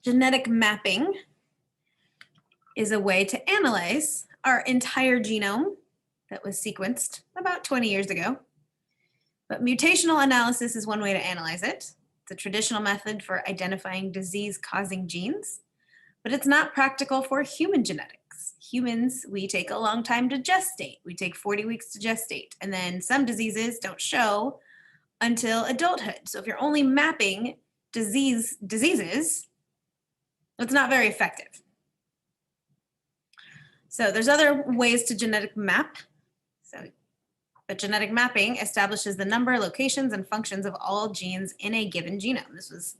Genetic mapping is a way to analyze our entire genome that was sequenced about 20 years ago. But mutational analysis is one way to analyze it. It's a traditional method for identifying disease-causing genes, but it's not practical for human genetics. Humans, we take a long time to gestate. We take 40 weeks to gestate, and then some diseases don't show until adulthood. So if you're only mapping diseases, it's not very effective. So there's other ways to genetic map. But genetic mapping establishes the number, locations, and functions of all genes in a given genome. This was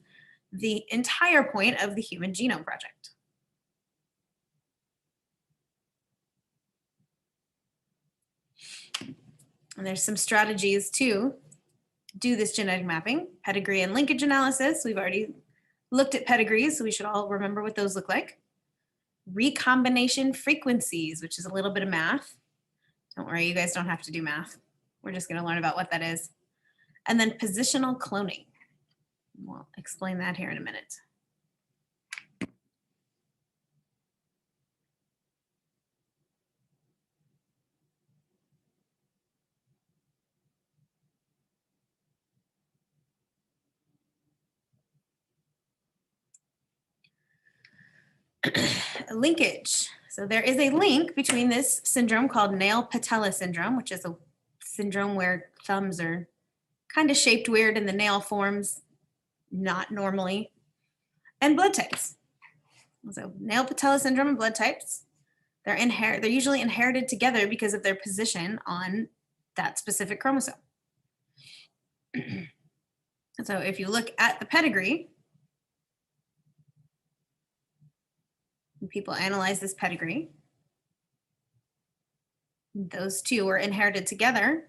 the entire point of the Human Genome Project. And there's some strategies to do this genetic mapping. Pedigree and linkage analysis. We've already looked at pedigrees, so we should all remember what those look like. Recombination frequencies, which is a little bit of math. Don't worry, you guys don't have to do math. We're just going to learn about what that is. And then positional cloning. We'll explain that here in a minute. Linkage. So there is a link between this syndrome called nail patella syndrome, which is a syndrome where thumbs are kind of shaped weird and the nail forms not normally, and blood types. So nail patella syndrome and blood types, they're usually inherited together because of their position on that specific chromosome. So if you look at the pedigree, and people analyze this pedigree, those two were inherited together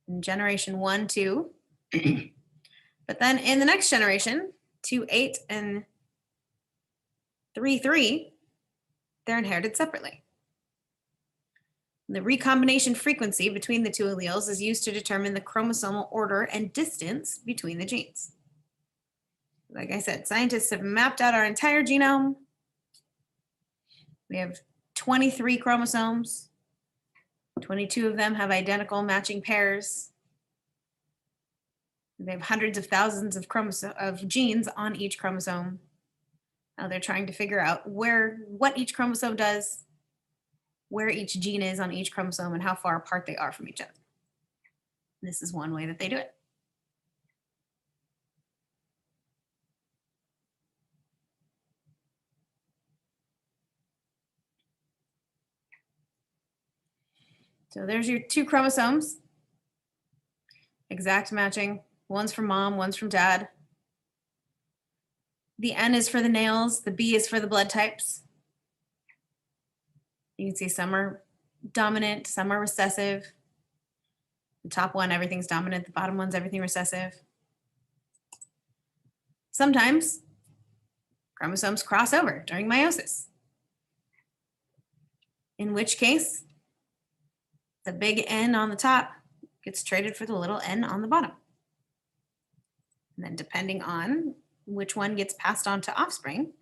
in generation 1, 2. But then in the next generation, 2, 8, and 3, 3, they're inherited separately. The recombination frequency between the two alleles is used to determine the chromosomal order and distance between the genes. Like I said, scientists have mapped out our entire genome. We have 23 chromosomes. 22 of them have identical matching pairs. They have hundreds of thousands of genes on each chromosome. Now they're trying to figure out what each chromosome does, where each gene is on each chromosome, and how far apart they are from each other. This is one way that they do it. So there's your 2 chromosomes, exact matching. One's from mom, one's from dad. The N is for the nails, the B is for the blood types. You can see some are dominant, some are recessive. The top one, everything's dominant. The bottom one's everything recessive. Sometimes chromosomes cross over during meiosis, in which case the big N on the top gets traded for the little n on the bottom. And then depending on which one gets passed on to offspring,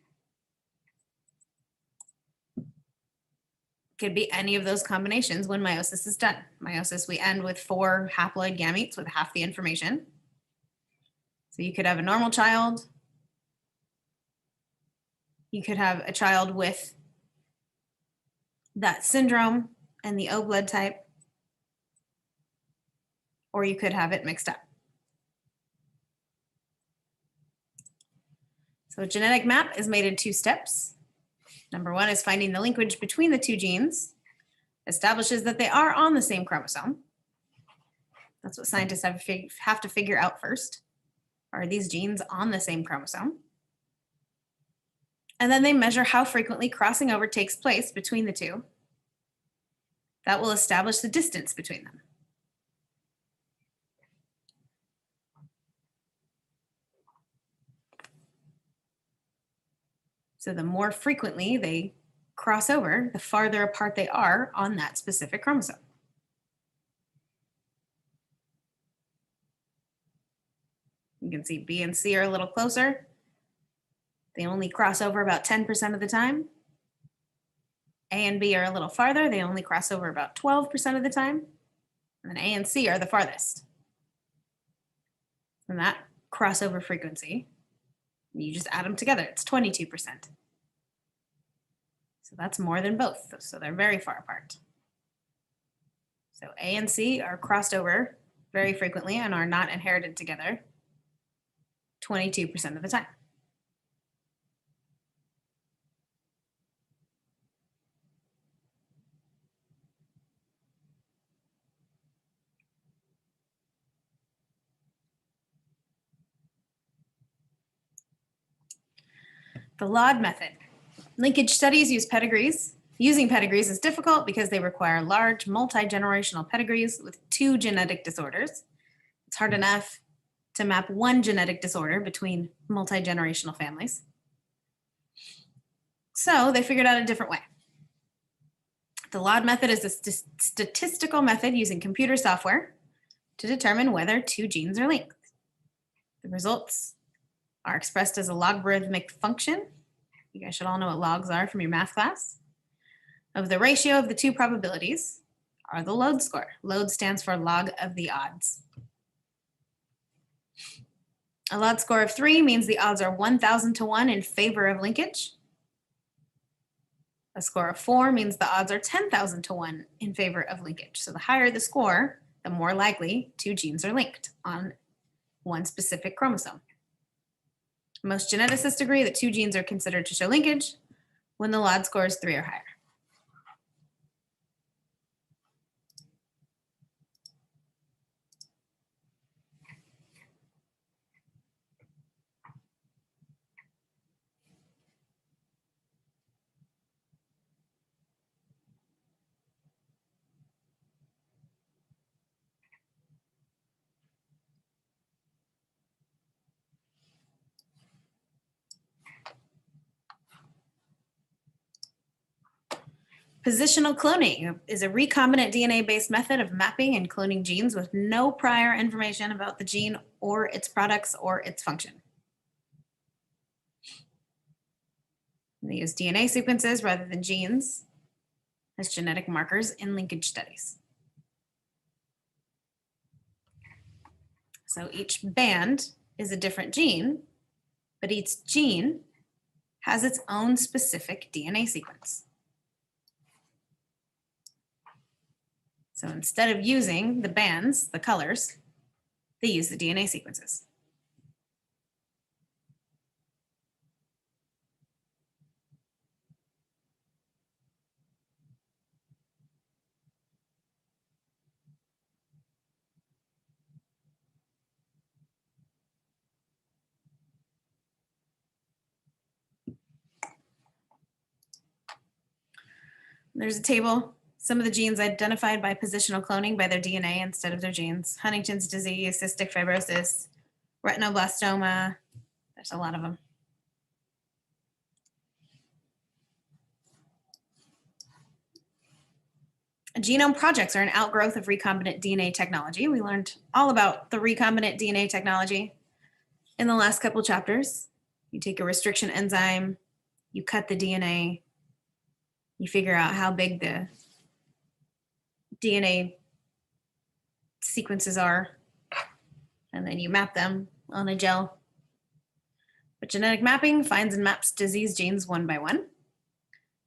could be any of those combinations when meiosis is done. Meiosis, we end with 4 haploid gametes with half the information. So you could have a normal child. You could have a child with that syndrome and the O blood type, or you could have it mixed up. So a genetic map is made in 2 steps. Number 1 is finding the linkage between the 2 genes, establishes that they are on the same chromosome. That's what scientists have to figure out first. Are these genes on the same chromosome? And then they measure how frequently crossing over takes place between the 2. That will establish the distance between them. So the more frequently they cross over, the farther apart they are on that specific chromosome. You can see B and C are a little closer. They only cross over about 10% of the time. A and B are a little farther. They only cross over about 12% of the time. And then A and C are the farthest. And that crossover frequency, you just add them together, it's 22%. So that's more than both. So they're very far apart. So A and C are crossed over very frequently and are not inherited together 22% of the time. The LOD method. Linkage studies use pedigrees. Using pedigrees is difficult because they require large multi-generational pedigrees with 2 genetic disorders. It's hard enough to map 1 genetic disorder between multi-generational families. So they figured out a different way. The LOD method is a statistical method using computer software to determine whether 2 genes are linked. The results are expressed as a logarithmic function. You guys should all know what logs are from your math class. Of the ratio of the 2 probabilities are the load score. Load stands for log of the odds. A LOD score of 3 means the odds are 1,000 to 1 in favor of linkage. A score of 4 means the odds are 10,000 to 1 in favor of linkage. So the higher the score, the more likely 2 genes are linked on one specific chromosome. Most geneticists agree that 2 genes are considered to show linkage when the LOD score is 3 or higher. Positional cloning is a recombinant DNA-based method of mapping and cloning genes with no prior information about the gene or its products or its function. They use DNA sequences rather than genes as genetic markers in linkage studies. So each band is a different gene, but each gene has its own specific DNA sequence. So instead of using the bands, the colors, they use the DNA sequences. There's a table. Some of the genes identified by positional cloning by their DNA instead of their genes. Huntington's disease, cystic fibrosis, retinoblastoma. There's a lot of them. Genome projects are an outgrowth of recombinant DNA technology. We learned all about the recombinant DNA technology in the last couple chapters. You take a restriction enzyme, you cut the DNA, you figure out how big the DNA sequences are, and then you map them on a gel. But genetic mapping finds and maps disease genes one by one.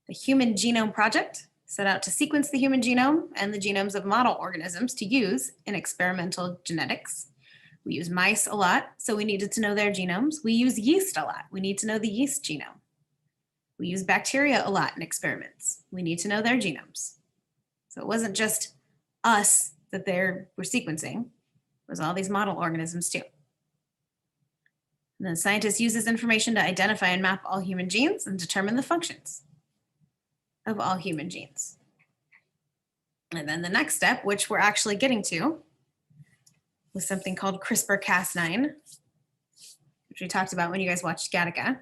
The Human Genome Project set out to sequence the human genome and the genomes of model organisms to use in experimental genetics. We use mice a lot, so we needed to know their genomes. We use yeast a lot. We need to know the yeast genome. We use bacteria a lot in experiments. We need to know their genomes. So it wasn't just us that they were sequencing, it was all these model organisms too. And then scientists use this information to identify and map all human genes and determine the functions of all human genes. And then the next step, which we're actually getting to, was something called CRISPR-Cas9, which we talked about when you guys watched Gattaca.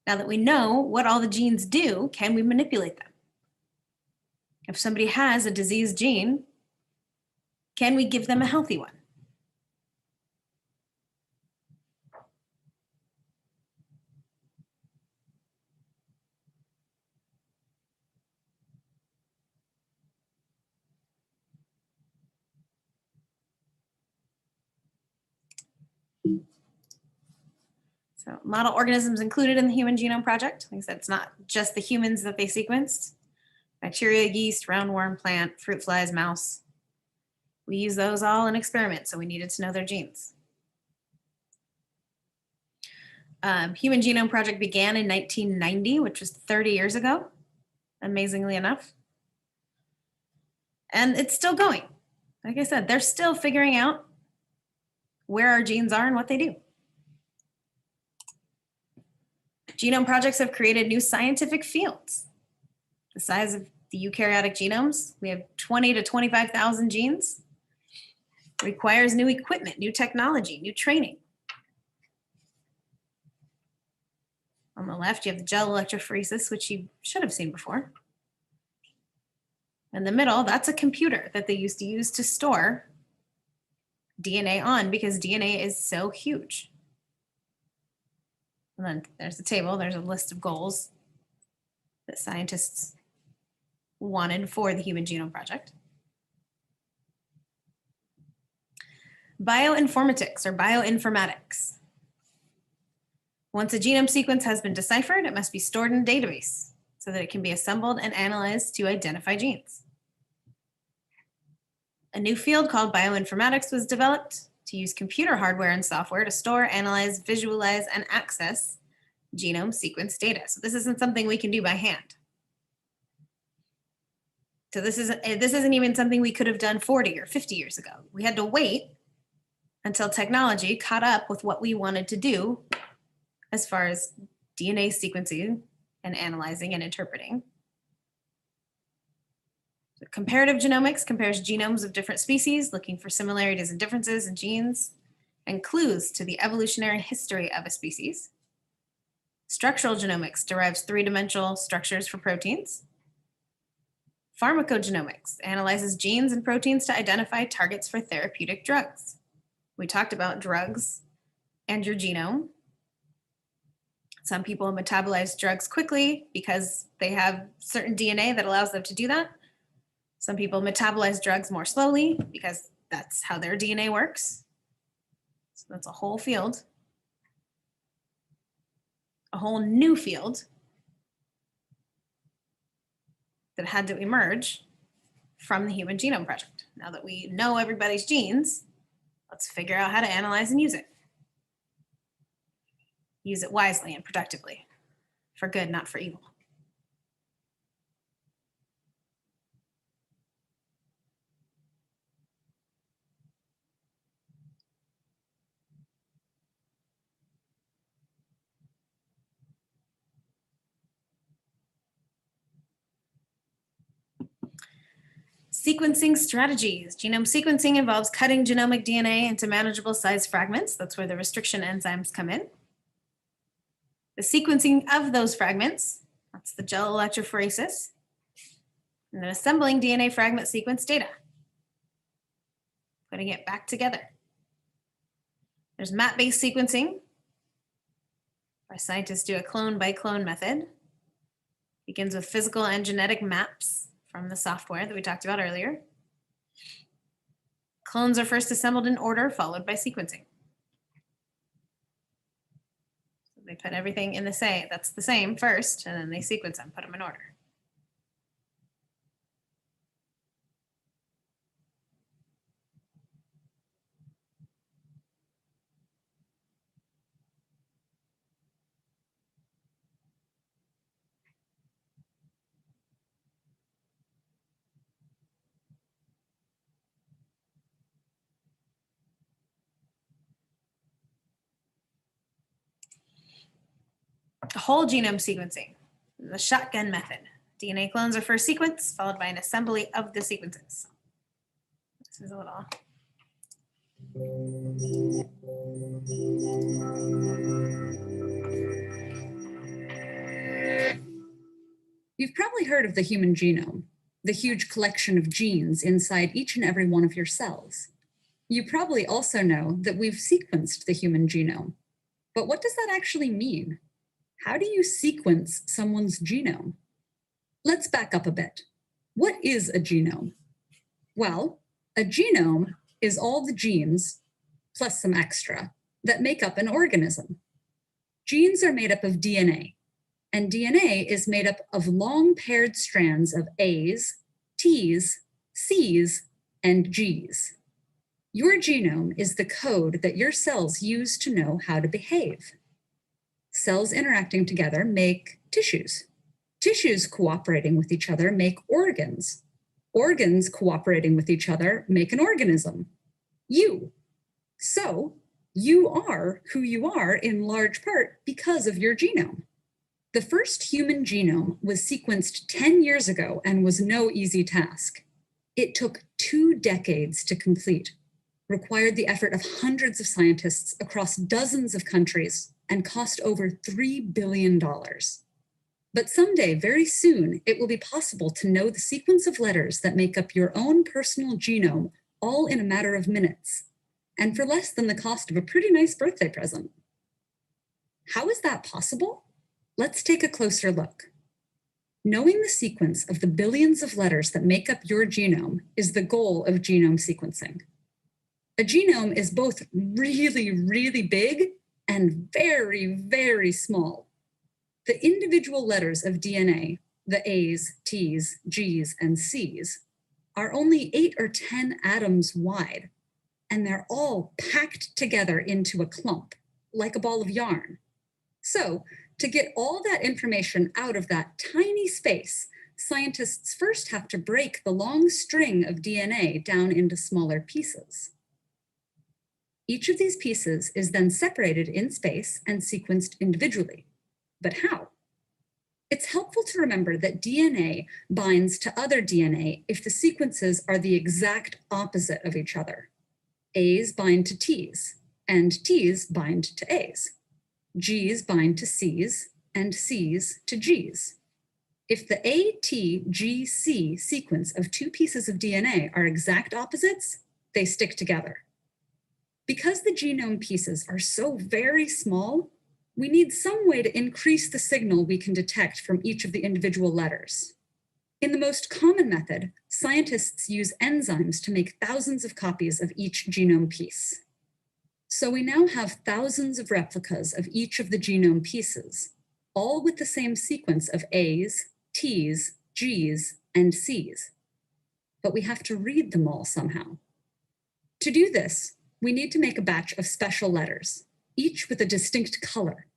Now that we know what all the genes do, can we manipulate them? If somebody has a disease gene, can we give them a healthy one? So model organisms included in the Human Genome Project. Like I said, it's not just the humans that they sequenced. Bacteria, yeast, roundworm, plant, fruit flies, mouse. We use those all in experiments, so we needed to know their genes. Human Genome Project began in 1990, which was 30 years ago, amazingly enough. And it's still going. Like I said, they're still figuring out where our genes are and what they do. Genome projects have created new scientific fields. The size of the eukaryotic genomes, we have 20 to 25,000 genes. It requires new equipment, new technology, new training. On the left, you have the gel electrophoresis, which you should have seen before. In the middle, that's a computer that they used to store DNA on because DNA is so huge. And then there's the table. There's a list of goals that scientists wanted for the Human Genome Project. Bioinformatics or bioinformatics. Once a genome sequence has been deciphered, it must be stored in a database so that it can be assembled and analyzed to identify genes. A new field called bioinformatics was developed to use computer hardware and software to store, analyze, visualize, and access genome sequence data. So this isn't something we can do by hand. So this isn't even something we could have done 40 or 50 years ago. We had to wait until technology caught up with what we wanted to do as far as DNA sequencing and analyzing and interpreting. So comparative genomics compares genomes of different species, looking for similarities and differences in genes and clues to the evolutionary history of a species. Structural genomics derives three-dimensional structures for proteins. Pharmacogenomics analyzes genes and proteins to identify targets for therapeutic drugs. We talked about drugs and your genome. Some people metabolize drugs quickly because they have certain DNA that allows them to do that. Some people metabolize drugs more slowly because that's how their DNA works. So that's a whole field, a whole new field that had to emerge from the Human Genome Project. Now that we know everybody's genes, let's figure out how to analyze and use it. Use it wisely and productively, for good, not for evil. Sequencing strategies. Genome sequencing involves cutting genomic DNA into manageable size fragments. That's where the restriction enzymes come in. The sequencing of those fragments, that's the gel electrophoresis, and then assembling DNA fragment sequence data, putting it back together. There's map-based sequencing, where scientists do a clone by clone method. Begins with physical and genetic maps from the software that we talked about earlier. Clones are first assembled in order, followed by sequencing. So they put everything in the same, that's the same first, and then they sequence them, put them in order. Whole genome sequencing, the shotgun method. DNA clones are first sequenced, followed by an assembly of the sequences. This is a little. You've probably heard of the human genome, the huge collection of genes inside each and every one of your cells. You probably also know that we've sequenced the human genome. But what does that actually mean? How do you sequence someone's genome? Let's back up a bit. What is a genome? Well, a genome is all the genes, plus some extra, that make up an organism. Genes are made up of DNA, and DNA is made up of long paired strands of A's, T's, C's, and G's. Your genome is the code that your cells use to know how to behave. Cells interacting together make tissues. Tissues cooperating with each other make organs. Organs cooperating with each other make an organism, you. So you are who you are in large part because of your genome. The first human genome was sequenced 10 years ago and was no easy task. It took 2 decades to complete, required the effort of hundreds of scientists across dozens of countries, and cost over $3 billion. But someday, very soon, it will be possible to know the sequence of letters that make up your own personal genome all in a matter of minutes, and for less than the cost of a pretty nice birthday present. How is that possible? Let's take a closer look. Knowing the sequence of the billions of letters that make up your genome is the goal of genome sequencing. A genome is both really, really big and very, very small. The individual letters of DNA, the A's, T's, G's, and C's, are only 8 or 10 atoms wide, and they're all packed together into a clump, like a ball of yarn. So, to get all that information out of that tiny space, scientists first have to break the long string of DNA down into smaller pieces. Each of these pieces is then separated in space and sequenced individually. But how? It's helpful to remember that DNA binds to other DNA if the sequences are the exact opposite of each other. A's bind to T's, and T's bind to A's. G's bind to C's, and C's to G's. If the ATGC sequence of 2 pieces of DNA are exact opposites, they stick together. Because the genome pieces are so very small, we need some way to increase the signal we can detect from each of the individual letters. In the most common method, scientists use enzymes to make thousands of copies of each genome piece. So we now have thousands of replicas of each of the genome pieces, all with the same sequence of A's, T's, G's, and C's. But we have to read them all somehow. To do this, we need to make a batch of special letters, each with a distinct color.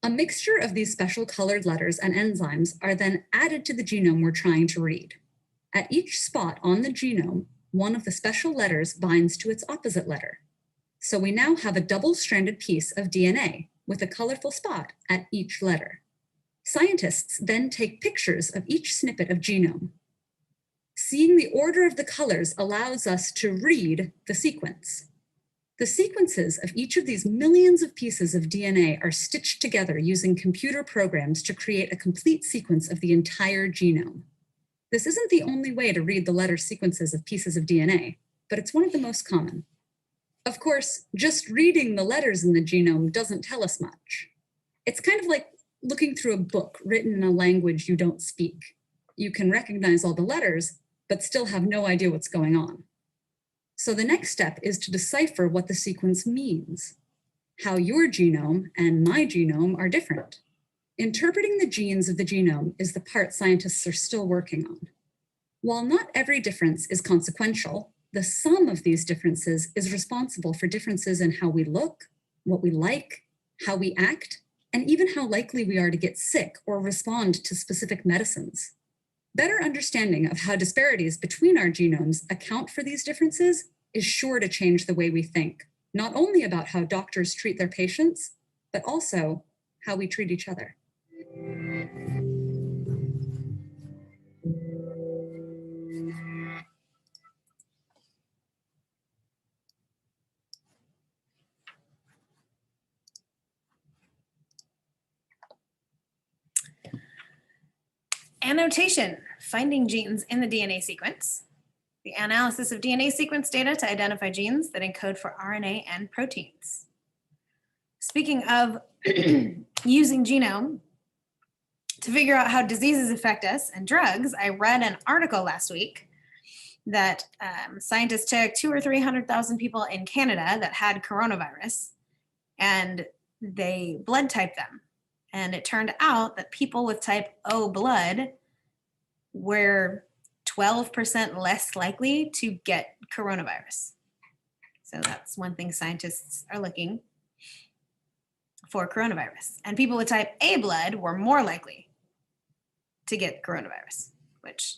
A mixture of these special colored letters and enzymes are then added to the genome we're trying to read. At each spot on the genome, one of the special letters binds to its opposite letter. So we now have a double-stranded piece of DNA with a colorful spot at each letter. Scientists then take pictures of each snippet of genome. Seeing the order of the colors allows us to read the sequence. The sequences of each of these millions of pieces of DNA are stitched together using computer programs to create a complete sequence of the entire genome. This isn't the only way to read the letter sequences of pieces of DNA, but it's one of the most common. Of course, just reading the letters in the genome doesn't tell us much. It's kind of like looking through a book written in a language you don't speak. You can recognize all the letters, but still have no idea what's going on. So the next step is to decipher what the sequence means, how your genome and my genome are different. Interpreting the genes of the genome is the part scientists are still working on. While not every difference is consequential, the sum of these differences is responsible for differences in how we look, what we like, how we act, and even how likely we are to get sick or respond to specific medicines. Better understanding of how disparities between our genomes account for these differences is sure to change the way we think, not only about how doctors treat their patients, but also how we treat each other. Annotation, finding genes in the DNA sequence. The analysis of DNA sequence data to identify genes that encode for RNA and proteins. Speaking of using genome to figure out how diseases affect us and drugs, I read an article last week that scientists took 200,000 or 300,000 people in Canada that had coronavirus and they blood typed them. And it turned out that people with type O blood were 12% less likely to get coronavirus. So that's one thing scientists are looking for coronavirus. And people with type A blood were more likely to get coronavirus, which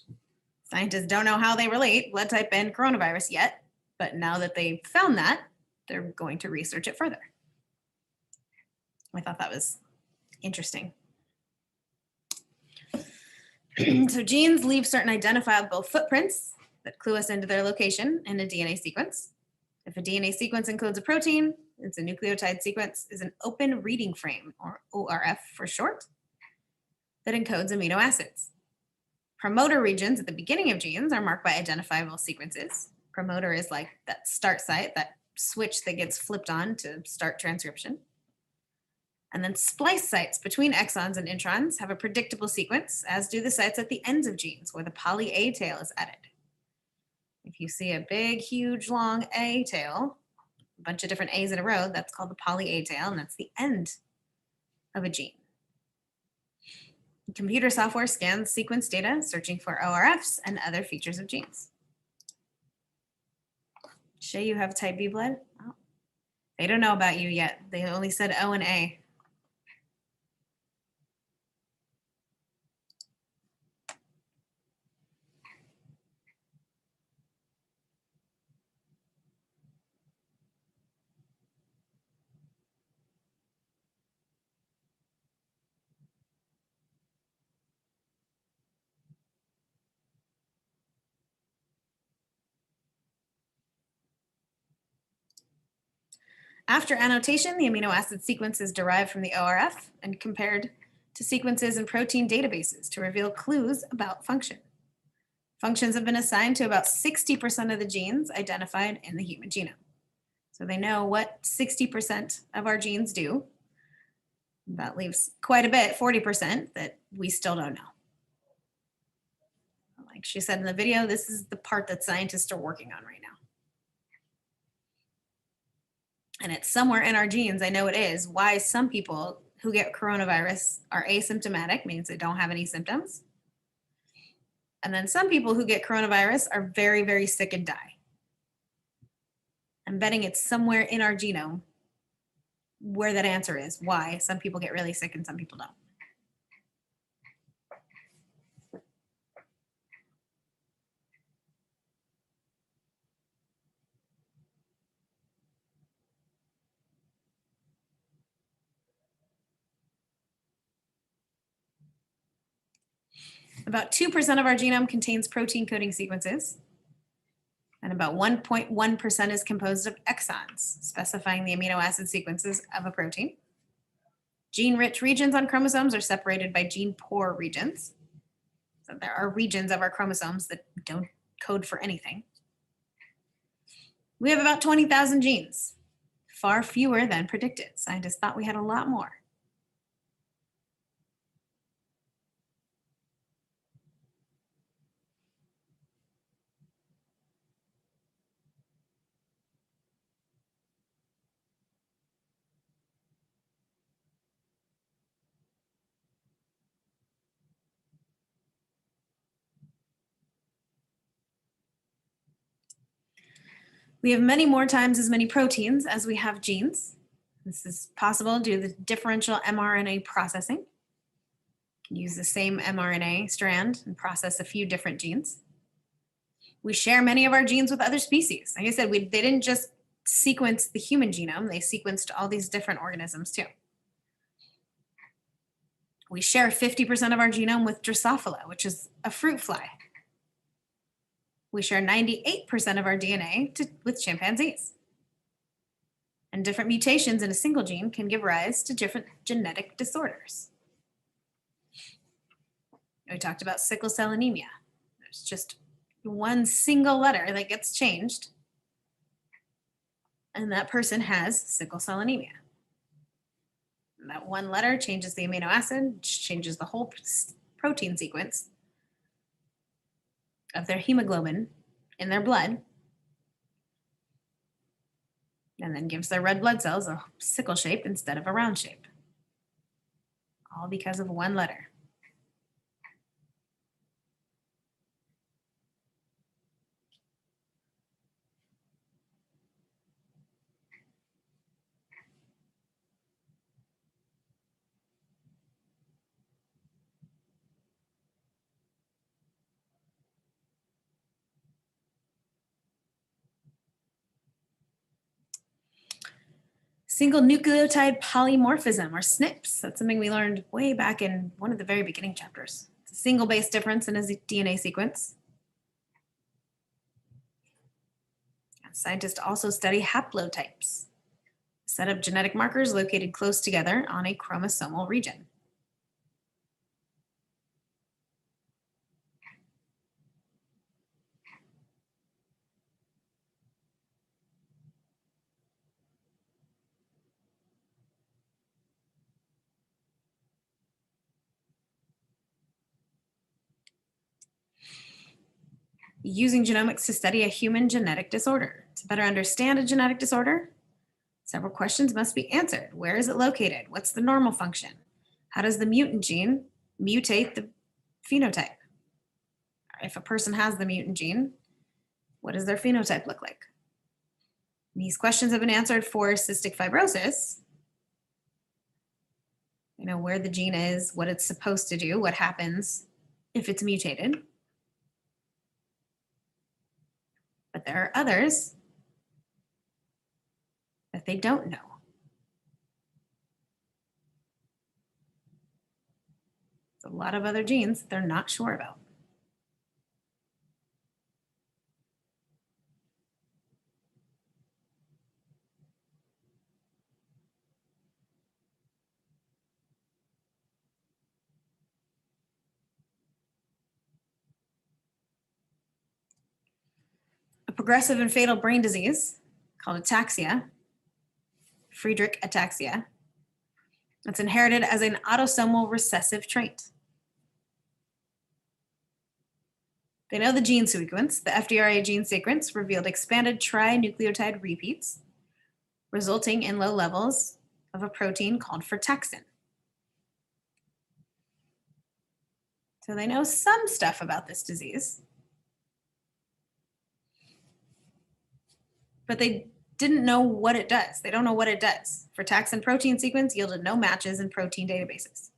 scientists don't know how they relate blood type and coronavirus yet. But now that they've found that, they're going to research it further. I thought that was interesting. So genes leave certain identifiable footprints that clue us into their location in a DNA sequence. If a DNA sequence encodes a protein, it's a nucleotide sequence is an open reading frame, or ORF for short, that encodes amino acids. Promoter regions at the beginning of genes are marked by identifiable sequences. Promoter is like that start site, that switch that gets flipped on to start transcription. And then splice sites between exons and introns have a predictable sequence, as do the sites at the ends of genes where the poly A tail is added. If you see a big, huge, long A tail, a bunch of different A's in a row, that's called the poly A tail, and that's the end of a gene. Computer software scans sequence data, searching for ORFs and other features of genes. Shay, you have type B blood? Oh. They don't know about you yet. They only said O and A. After annotation, the amino acid sequence is derived from the ORF and compared to sequences in protein databases to reveal clues about function. Functions have been assigned to about 60% of the genes identified in the human genome. So they know what 60% of our genes do. That leaves quite a bit, 40%, that we still don't know. Like she said in the video, this is the part that scientists are working on right now. And it's somewhere in our genes, I know it is, why some people who get coronavirus are asymptomatic, means they don't have any symptoms. And then some people who get coronavirus are very, very sick and die. I'm betting it's somewhere in our genome where that answer is, why some people get really sick and some people don't. About 2% of our genome contains protein coding sequences, and about 1.1% is composed of exons, specifying the amino acid sequences of a protein. Gene-rich regions on chromosomes are separated by gene-poor regions. So there are regions of our chromosomes that don't code for anything. We have about 20,000 genes, far fewer than predicted. Scientists thought we had a lot more. We have many more times as many proteins as we have genes. This is possible due to the differential mRNA processing. You can use the same mRNA strand and process a few different genes. We share many of our genes with other species. Like I said, they didn't just sequence the human genome, they sequenced all these different organisms too. We share 50% of our genome with Drosophila, which is a fruit fly. We share 98% of our DNA with chimpanzees. And different mutations in a single gene can give rise to different genetic disorders. We talked about sickle cell anemia. There's just one single letter that gets changed, and that person has sickle cell anemia. And that one letter changes the amino acid, changes the whole protein sequence of their hemoglobin in their blood. and then gives their red blood cells a sickle shape instead of a round shape. All because of one letter. Single nucleotide polymorphism, or SNPs. That's something we learned way back in one of the very beginning chapters. It's a single base difference in a DNA sequence. And scientists also study haplotypes, a set of genetic markers located close together on a chromosomal region. Using genomics to study a human genetic disorder. To better understand a genetic disorder, several questions must be answered. Where is it located? What's the normal function? How does the mutant gene mutate the phenotype? If a person has the mutant gene, what does their phenotype look like? These questions have been answered for cystic fibrosis. You know, where the gene is, what it's supposed to do, what happens if it's mutated. But there are others that they don't know. There's a lot of other genes they're not sure about. A progressive and fatal brain disease called ataxia, Friedreich ataxia, that's inherited as an autosomal recessive trait. They know the gene sequence. The FDRA gene sequence revealed expanded trinucleotide repeats, resulting in low levels of a protein called frataxin. So they know some stuff about this disease, but they didn't know what it does. They don't know what it does. Frataxin protein sequence yielded no matches in protein databases.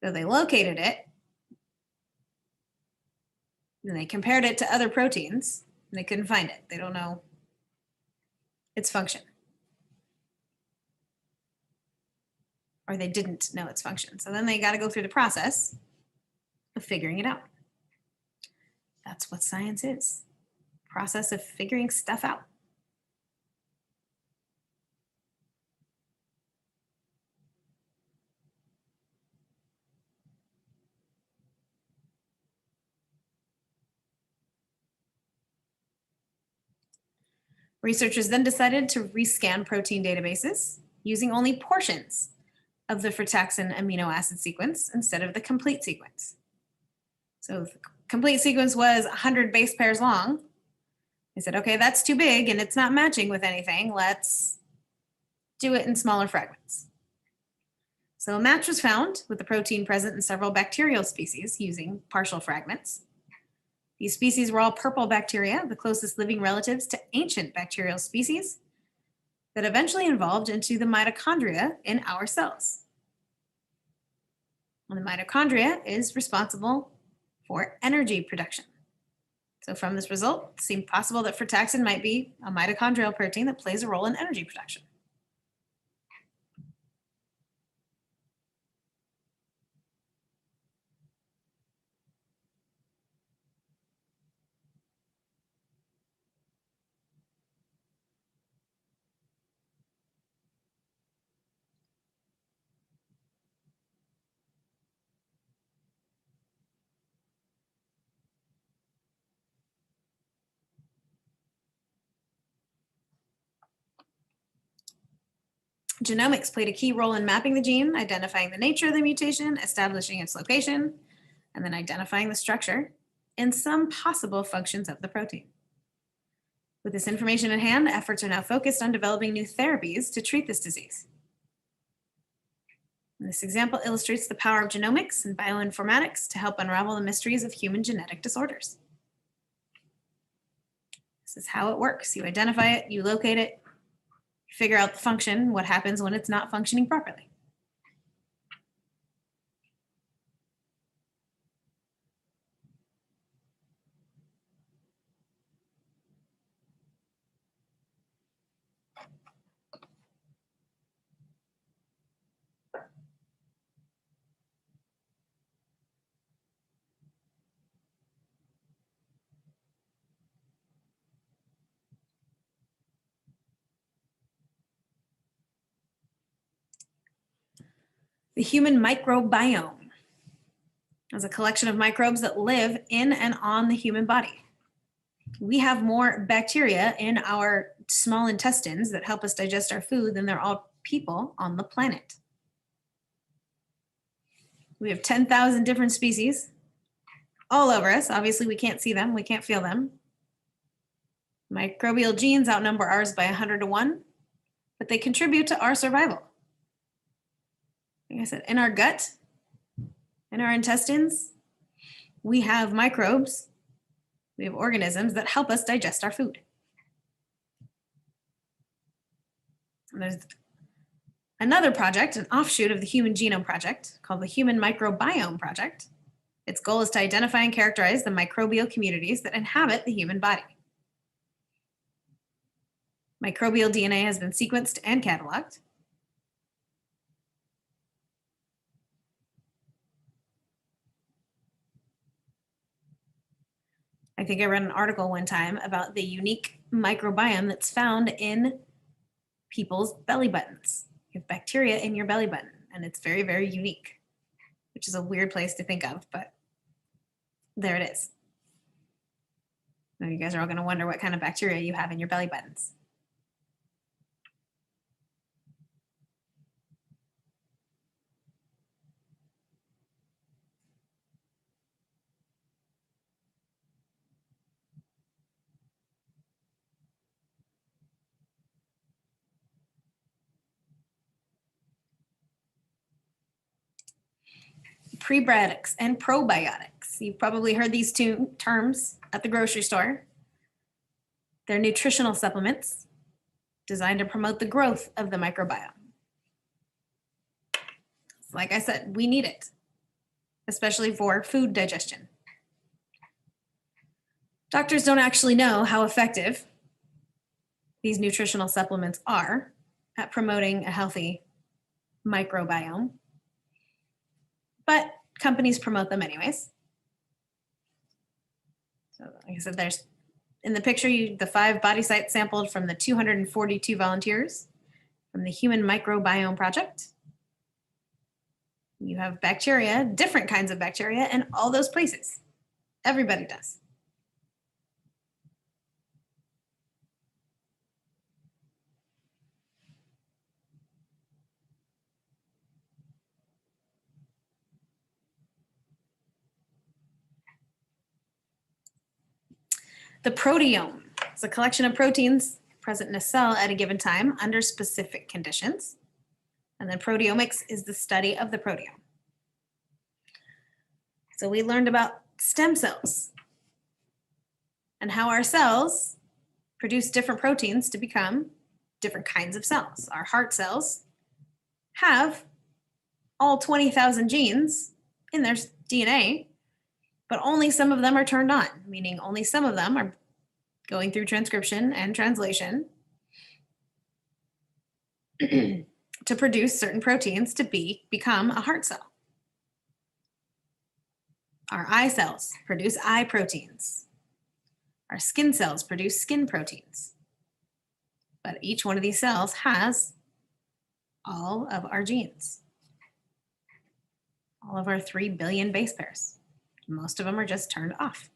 So they located it, and they compared it to other proteins, and they couldn't find it. They don't know its function. Or they didn't know its function. So then they got to go through the process of figuring it out. That's what science is. Process of figuring stuff out. Researchers then decided to rescan protein databases using only portions of the frataxin amino acid sequence instead of the complete sequence. So if the complete sequence was 100 base pairs long, they said, okay, that's too big and it's not matching with anything. Let's do it in smaller fragments. So a match was found with the protein present in several bacterial species using partial fragments. These species were all purple bacteria, the closest living relatives to ancient bacterial species that eventually evolved into the mitochondria in our cells. And the mitochondria is responsible for energy production. So from this result, it seemed possible that frataxin might be a mitochondrial protein that plays a role in energy production. Genomics played a key role in mapping the gene, identifying the nature of the mutation, establishing its location, and then identifying the structure and some possible functions of the protein. With this information in hand, efforts are now focused on developing new therapies to treat this disease. And this example illustrates the power of genomics and bioinformatics to help unravel the mysteries of human genetic disorders. This is how it works. You identify it, you locate it, you figure out the function, what happens when it's not functioning properly. The human microbiome is a collection of microbes that live in and on the human body. We have more bacteria in our small intestines that help us digest our food than there are people on the planet. We have 10,000 different species all over us. Obviously, we can't see them, we can't feel them. Microbial genes outnumber ours by 100 to 1, but they contribute to our survival. Like I said, in our gut, in our intestines, we have microbes, we have organisms that help us digest our food. And there's another project, an offshoot of the Human Genome Project, called the Human Microbiome Project. Its goal is to identify and characterize the microbial communities that inhabit the human body. Microbial DNA has been sequenced and cataloged. I think I read an article one time about the unique microbiome that's found in people's belly buttons. You have bacteria in your belly button, and it's very, very unique, which is a weird place to think of, but there it is. Now you guys are all going to wonder what kind of bacteria you have in your belly buttons. Prebiotics and probiotics. You've probably heard these two terms at the grocery store. They're nutritional supplements designed to promote the growth of the microbiome. Like I said, we need it, especially for food digestion. Doctors don't actually know how effective these nutritional supplements are at promoting a healthy microbiome, but companies promote them anyways. So like I said, there's in the picture, the 5 body sites sampled from the 242 volunteers from the Human Microbiome Project. You have bacteria, different kinds of bacteria in all those places. Everybody does. The proteome is a collection of proteins present in a cell at a given time under specific conditions. And then proteomics is the study of the proteome. So we learned about stem cells and how our cells produce different proteins to become different kinds of cells. Our heart cells have all 20,000 genes in their DNA, but only some of them are turned on, meaning only some of them are going through transcription and translation to produce certain proteins to become a heart cell. Our eye cells produce eye proteins. Our skin cells produce skin proteins. But each one of these cells has all of our genes, all of our 3 billion base pairs. Most of them are just turned off.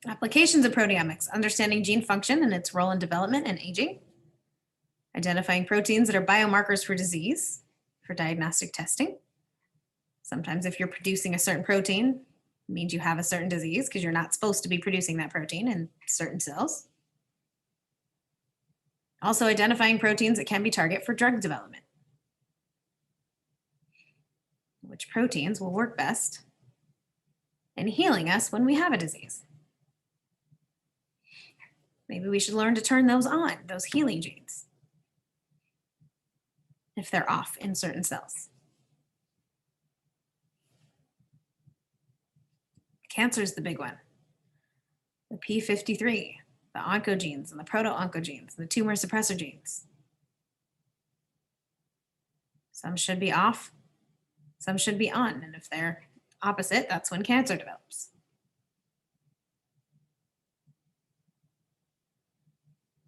Applications of proteomics: understanding gene function and its role in development and aging, identifying proteins that are biomarkers for disease, for diagnostic testing. Sometimes if you're producing a certain protein, It means you have a certain disease because you're not supposed to be producing that protein in certain cells. Also identifying proteins that can be target for drug development. Which proteins will work best in healing us when we have a disease. Maybe we should learn to turn those on, those healing genes, if they're off in certain cells. Cancer is the big one. The P53, the oncogenes and the proto-oncogenes, the tumor suppressor genes. Some should be off, some should be on, and if they're opposite, that's when cancer develops.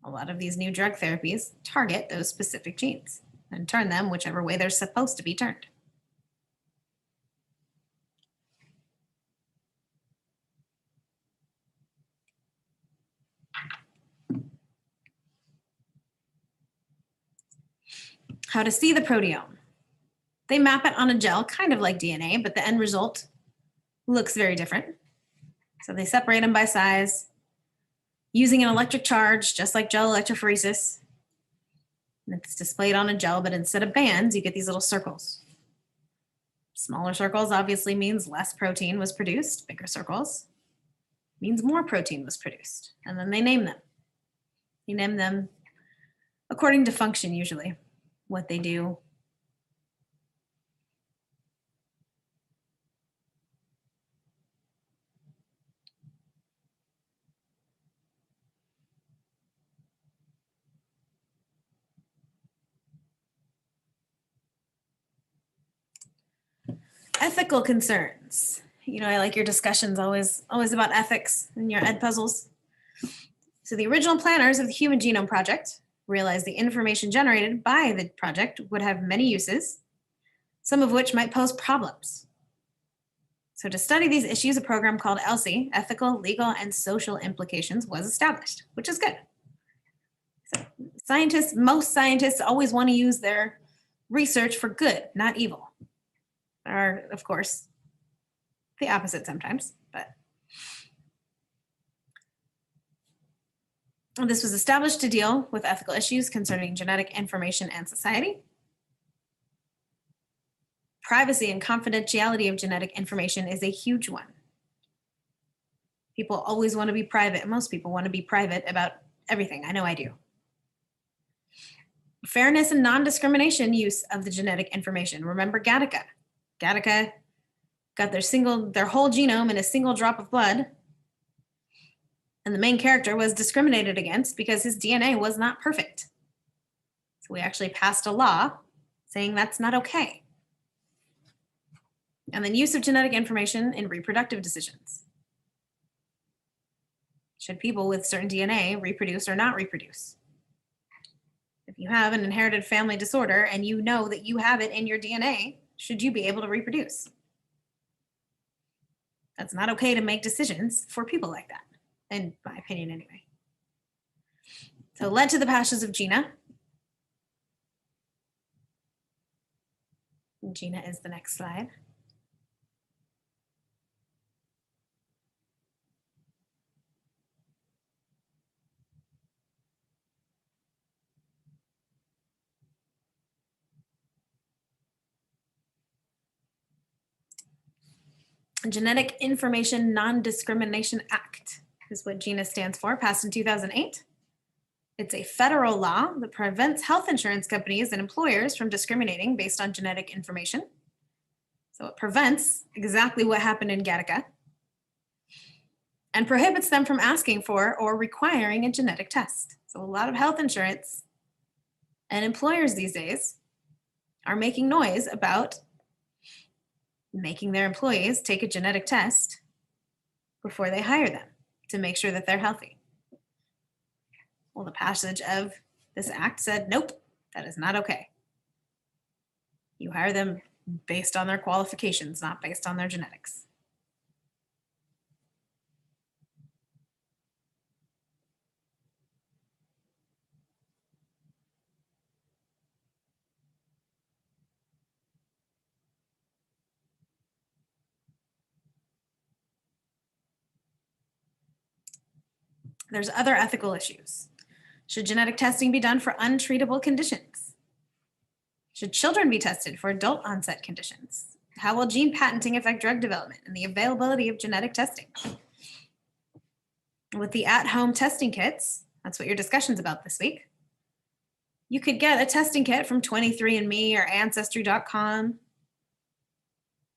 A lot of these new drug therapies target those specific genes and turn them whichever way they're supposed to be turned. How to see the proteome. They map it on a gel, kind of like DNA, but the end result looks very different. So they separate them by size using an electric charge, just like gel electrophoresis. And it's displayed on a gel, but instead of bands, you get these little circles. Smaller circles obviously means less protein was produced. Bigger circles means more protein was produced. And then they name them. You name them according to function, usually, what they do. Ethical concerns. You know, I like your discussions always about ethics in your ed puzzles. So the original planners of the Human Genome Project realized the information generated by the project would have many uses, some of which might pose problems. So to study these issues, a program called ELSI, Ethical, Legal, and Social Implications, was established, which is good. So most scientists always want to use their research for good, not evil. There are, of course, the opposite sometimes, but this was established to deal with ethical issues concerning genetic information and society. Privacy and confidentiality of genetic information is a huge one. People always want to be private. Most people want to be private about everything. I know I do. Fairness and non-discrimination use of the genetic information. Remember Gattaca. Gattaca got their whole genome in a single drop of blood. And the main character was discriminated against because his DNA was not perfect. So we actually passed a law saying that's not okay. And then use of genetic information in reproductive decisions. Should people with certain DNA reproduce or not reproduce? If you have an inherited family disorder and you know that you have it in your DNA, should you be able to reproduce? That's not okay to make decisions for people like that, in my opinion anyway. So led to the passage of GINA. GINA is the next slide. Genetic Information Non-Discrimination Act is what GINA stands for, passed in 2008. It's a federal law that prevents health insurance companies and employers from discriminating based on genetic information. So it prevents exactly what happened in Gattaca and prohibits them from asking for or requiring a genetic test. So a lot of health insurance and employers these days are making noise about making their employees take a genetic test before they hire them to make sure that they're healthy. Well, the passage of this act said, nope, that is not okay. You hire them based on their qualifications, not based on their genetics. There's other ethical issues. Should genetic testing be done for untreatable conditions? Should children be tested for adult onset conditions? How will gene patenting affect drug development and the availability of genetic testing? With the at-home testing kits, that's what your discussion's about this week. You could get a testing kit from 23andMe or Ancestry.com.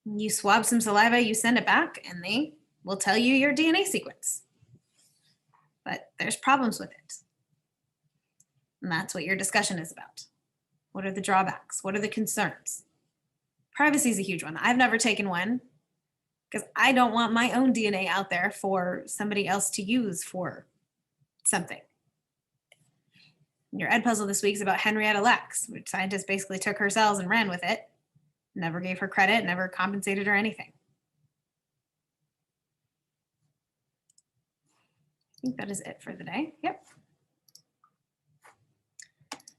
You swab some saliva, you send it back, and they will tell you your DNA sequence. But there's problems with it. And that's what your discussion is about. What are the drawbacks? What are the concerns? Privacy is a huge one. I've never taken one because I don't want my own DNA out there for somebody else to use for something. Your ed puzzle this week is about Henrietta Lacks, which scientists basically took her cells and ran with it. Never gave her credit, never compensated her anything. I think that is it for the day. Yep.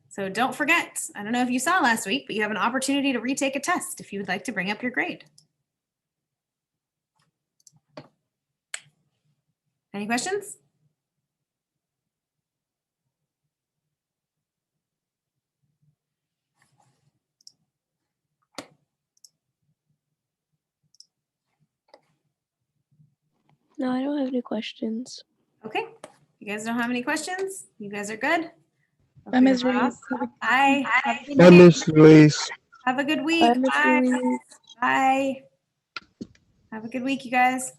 So don't forget, I don't know if you saw last week, but you have an opportunity to retake a test if you would like to bring up your grade. Any questions? No, I don't have any questions. Okay. You guys don't have any questions? You guys are good? Bye, Ms. Reese. Bye. Have a good Bye, day. Miss Reese. Have a good week. Bye, Ms. Bye. Reese. Bye. Have a good week, you guys.